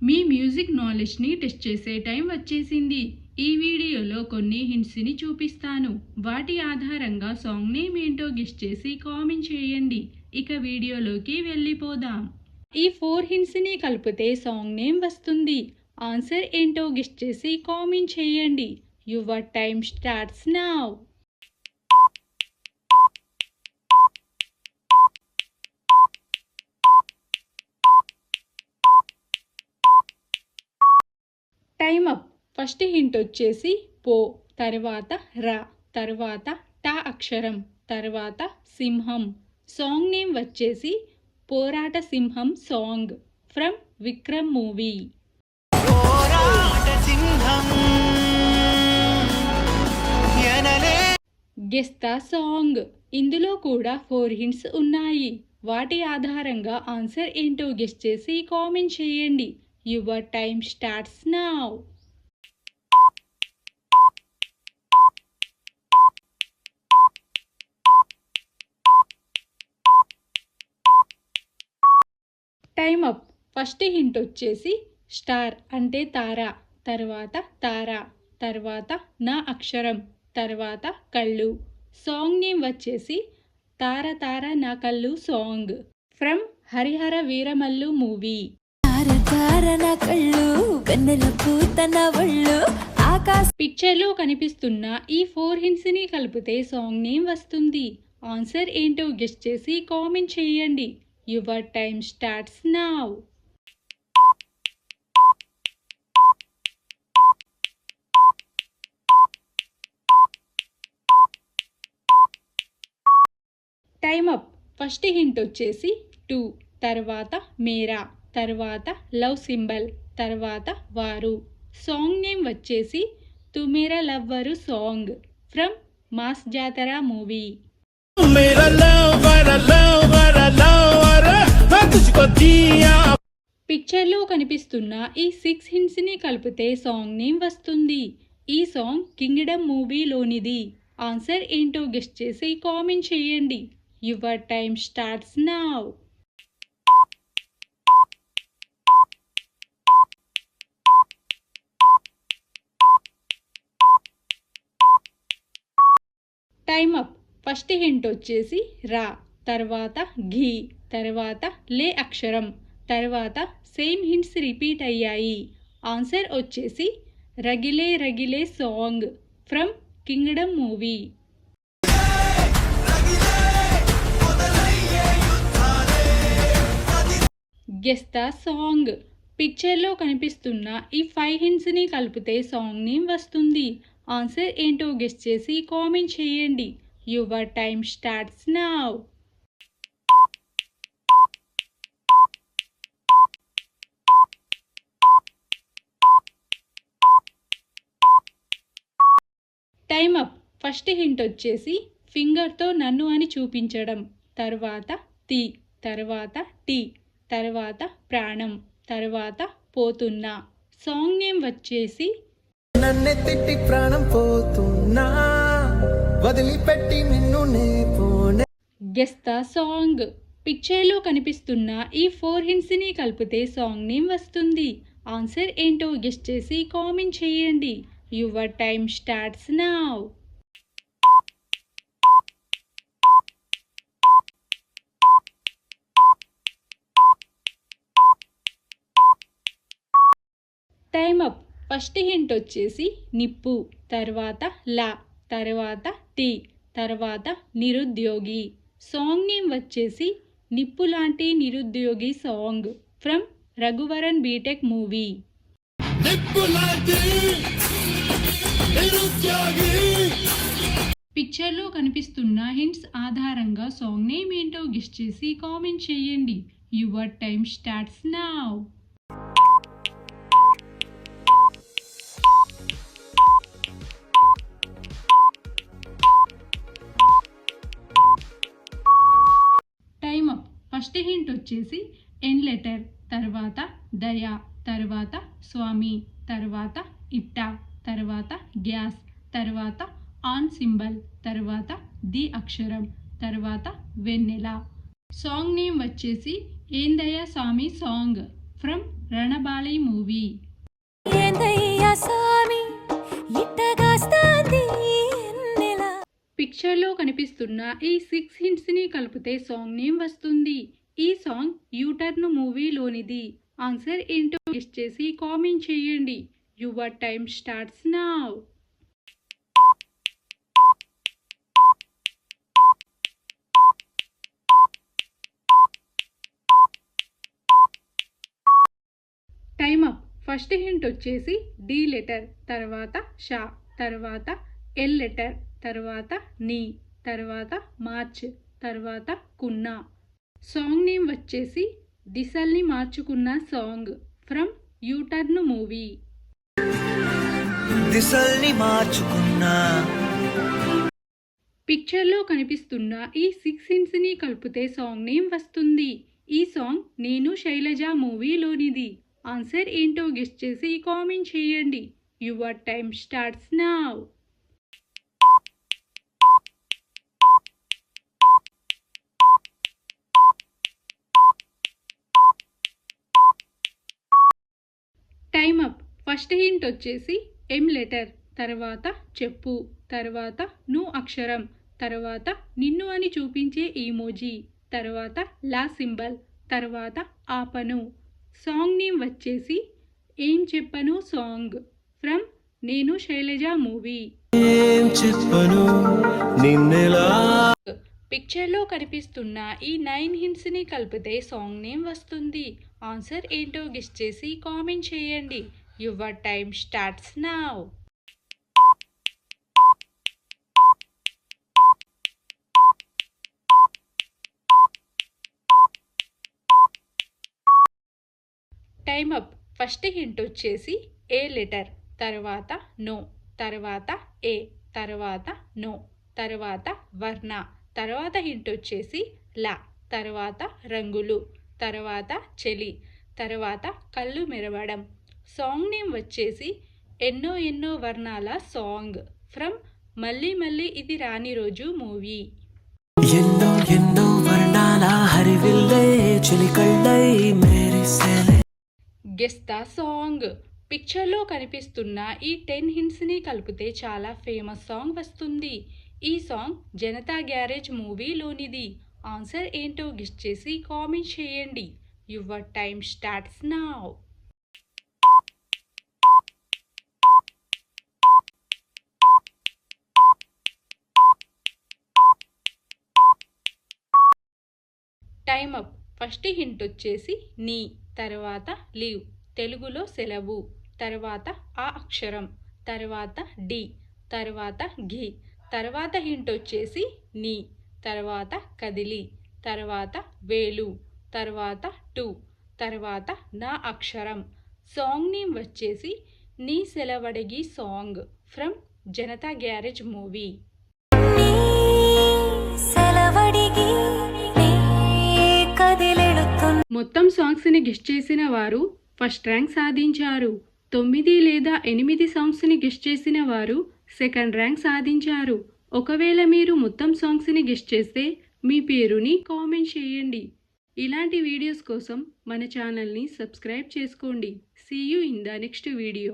మీ music నాలెడ్జ్ని test చేసే time వచ్చేసింది. ఈ వీడియోలో కొన్ని హింట్స్ని చూపిస్తాను. వాటి ఆధారంగా సాంగ్ నేమ్ ఏంటో గెస్ చేసి కామెంట్ చేయండి. ఇక వీడియోలోకి వెళ్ళిపోదాం. ఈ 4 హింట్స్ని కలిపితే సాంగ్ నేమ్ వస్తుంది. ఆన్సర్ ఏంటో గెస్ చేసి కామెంట్ చేయండి. Your time starts now. Time up. First hint వచ్చేసి పో, తర్వాత రా, తర్వాత టా అక్షరం, తర్వాత సింహం. సాంగ్ నేమ్ వచ్చేసి పోరాట సింహం song from Vikram movie. Guess the song. ఇందులో కూడా 4 హింట్స్ ఉన్నాయి. వాటి ఆధారంగా ఆన్సర్ ఏంటో గెస్ చేసి కామెంట్ చేయండి. Your time starts now. Time up. First hint వచ్చేసి స్టార్ అంటే తార, తర్వాత తార, తర్వాత నా అక్షరం, తర్వాత కళ్ళు. సాంగ్ నేమ్ వచ్చేసి తార తార నా కళ్ళు song from Harihara Veeramallu movie. పిక్చర్లో కనిపిస్తున్న ఈ 4 హింట్స్ని కలిపితే సాంగ్ నేమ్ వస్తుంది. ఆన్సర్ ఏంటో గెస్ చేసి కామెంట్ చేయండి. Your time starts now. Time up. First hint వచ్చేసి టు, తర్వాత మేరా, తర్వాత లవ్ సింబల్, తర్వాత వారు. సాంగ్ నేమ్ వచ్చేసి తు మేరా లవ్వరు సాంగ్ ఫ్రమ్ మాస్ జాతర మూవీ. పిక్చర్లో కనిపిస్తున్న ఈ 6 హింట్స్ని కలిపితే సాంగ్ నేమ్ వస్తుంది. ఈ సాంగ్ కింగ్డమ్ మూవీలోనిది. ఆన్సర్ ఏంటో గెస్ చేసి కామెంట్ చేయండి. Your time starts now. Time up. First hint వచ్చేసి రా, తర్వాత ఘీ, తర్వాత లే అక్షరం, తర్వాత సేమ్ హింట్స్ రిపీట్ అయ్యాయి. ఆన్సర్ వచ్చేసి రగిలే రగిలే song from Kingdom movie. Guess the song. పిక్చర్లో కనిపిస్తున్న ఈ 5 హింట్స్ని కలిపితే సాంగ్ నేమ్ వస్తుంది. ఆన్సర్ ఏంటో గెస్ చేసి కామెంట్ చేయండి. Your time starts now. Time up. First hint వచ్చేసి ఫింగర్తో నన్ను అని చూపించడం, తర్వాత తి, తర్వాత టీ, తర్వాత ప్రాణం, తర్వాత పోతున్నా. సాంగ్ నేమ్ వచ్చేసి నన్నెత్తి ప్రాణం పోతున్నా వదిలిపెట్టి నిన్ను నే పోనే. Guess the song. పిక్చర్లో కనిపిస్తున్న ఈ 4 హింట్స్ని కలిపితే సాంగ్ నేమ్ వస్తుంది. ఆన్సర్ ఏంటో గెస్ చేసి కామెంట్ చేయండి. Your time starts now. Time up. First hint వచ్చేసి నిప్పు, తర్వాత లా, తర్వాత టీ, తర్వాత నిరుద్యోగి. సాంగ్ నేమ్ వచ్చేసి నిప్పు లాంటి నిరుద్యోగి song from Raghuvaran BTech movie. పిక్చర్లో కనిపిస్తున్న హింట్స్ ఆధారంగా సాంగ్ నేమ్ ఏంటో గెస్ చేసి కామెంట్ చేయండి. Your time starts now. Time up. First hint వచ్చేసి ఎన్ లెటర్, తర్వాత దయా, తర్వాత స్వామి, తర్వాత ఇట్టా, తర్వాత గ్యాస్, తర్వాత ఆన్ సింబల్, తర్వాత ది అక్షరం, తర్వాత వెన్నెల. సాంగ్ నేమ్ వచ్చేసి ఏందయ్య స్వామి సాంగ్ ఫ్రమ్ రణబాలి మూవీ. పిక్చర్లో కనిపిస్తున్న ఈ 6 హింట్స్ని కలిపితే సాంగ్ నేమ్ వస్తుంది. ఈ సాంగ్ యూటర్న్ మూవీలోనిది. ఆన్సర్ ఏంటో గెస్ చేసి కామెంట్ చేయండి. Your time starts now. Time up. First hint వచ్చేసి డి లెటర్, తర్వాత షా, తర్వాత ఎల్ లెటర్, తర్వాత నీ, తర్వాత మార్చ్, తర్వాత కున్నా. సాంగ్ నేమ్ వచ్చేసి దిశల్ని మార్చుకున్న సాంగ్ ఫ్రమ్ యూటర్న్ మూవీ. దిశల్ని మార్చుకున్నా. పిక్చర్లో కనిపిస్తున్న ఈ 6 హింట్స్ని కలిపితే సాంగ్ నేమ్ వస్తుంది. ఈ సాంగ్ నేను శైలజ మూవీలోనిది. ఆన్సర్ ఏంటో గెస్ చేసి కామెంట్ చేయండి. Your time starts now. Time up. First hint వచ్చేసి ఎం లెటర్, తర్వాత చెప్పు, తర్వాత ను అక్షరం, తర్వాత నిన్ను అని చూపించే ఈమోజీ, తర్వాత లా సింబల్, తర్వాత ఆపను. సాంగ్ నేమ్ వచ్చేసి ఏం చెప్పను సాంగ్ ఫ్రమ్ నేను శైలజ మూవీ. ఏం చెప్పను నిన్నెలా. పిక్చర్లో కనిపిస్తున్న ఈ 9 హింట్స్ని కలిపితే సాంగ్ నేమ్ వస్తుంది. ఆన్సర్ ఏంటో గెస్ చేసి కామెంట్ చేయండి. Your time starts now. Time up. First hint వచ్చేసి ఏ లెటర్, తర్వాత నో, తర్వాత ఏ, తర్వాత నో, తర్వాత వర్ణ, తర్వాత హింట్ వచ్చేసి లా, తర్వాత రంగులు, తర్వాత చలి, తర్వాత కళ్ళు మెరవడం. సాంగ్ నేమ్ వచ్చేసి ఎన్నో ఎన్నో వర్ణాల సాంగ్ ఫ్రమ్ మళ్ళీ మళ్ళీ ఇది రాని రోజు మూవీ. ఎన్నో ఎన్నో వర్ణాల హరివిల్లే చిలికళ్ళై మేరిసేలే. Guess the song. పిక్చర్లో కనిపిస్తున్న ఈ 10 హింట్స్ని కలిపితే చాలా ఫేమస్ సాంగ్ వస్తుంది. ఈ సాంగ్ జనతా గ్యారేజ్ మూవీలోనిది. ఆన్సర్ ఏంటో గెస్ చేసి కామెంట్ చేయండి. Your time starts now. Time up. First hint వచ్చేసి నీ, తర్వాత లీవ్, తెలుగులో సెలవు, తర్వాత ఆ అక్షరం, తర్వాత డి, తర్వాత ఘీ, తర్వాత హింట్ వచ్చేసి నీ, తర్వాత కదిలి, తర్వాత వేలు, తర్వాత టు, తర్వాత నా అక్షరం. సాంగ్ నేమ్ వచ్చేసి నీ సెలవడగి song from Janatha Garage movie. మొత్తం సాంగ్స్ని గెస్ట్ చేసిన వారు ఫస్ట్ ర్యాంక్ సాధించారు. 9 లేదా 8 సాంగ్స్ని గెస్ట్ చేసిన వారు సెకండ్ ర్యాంక్ సాధించారు. ఒకవేళ మీరు మొత్తం సాంగ్స్ని గెస్ట్ చేస్తే మీ పేరుని కామెంట్ చేయండి. ఇలాంటి వీడియోస్ కోసం మన ఛానల్ని సబ్స్క్రైబ్ చేసుకోండి. See you in the next video.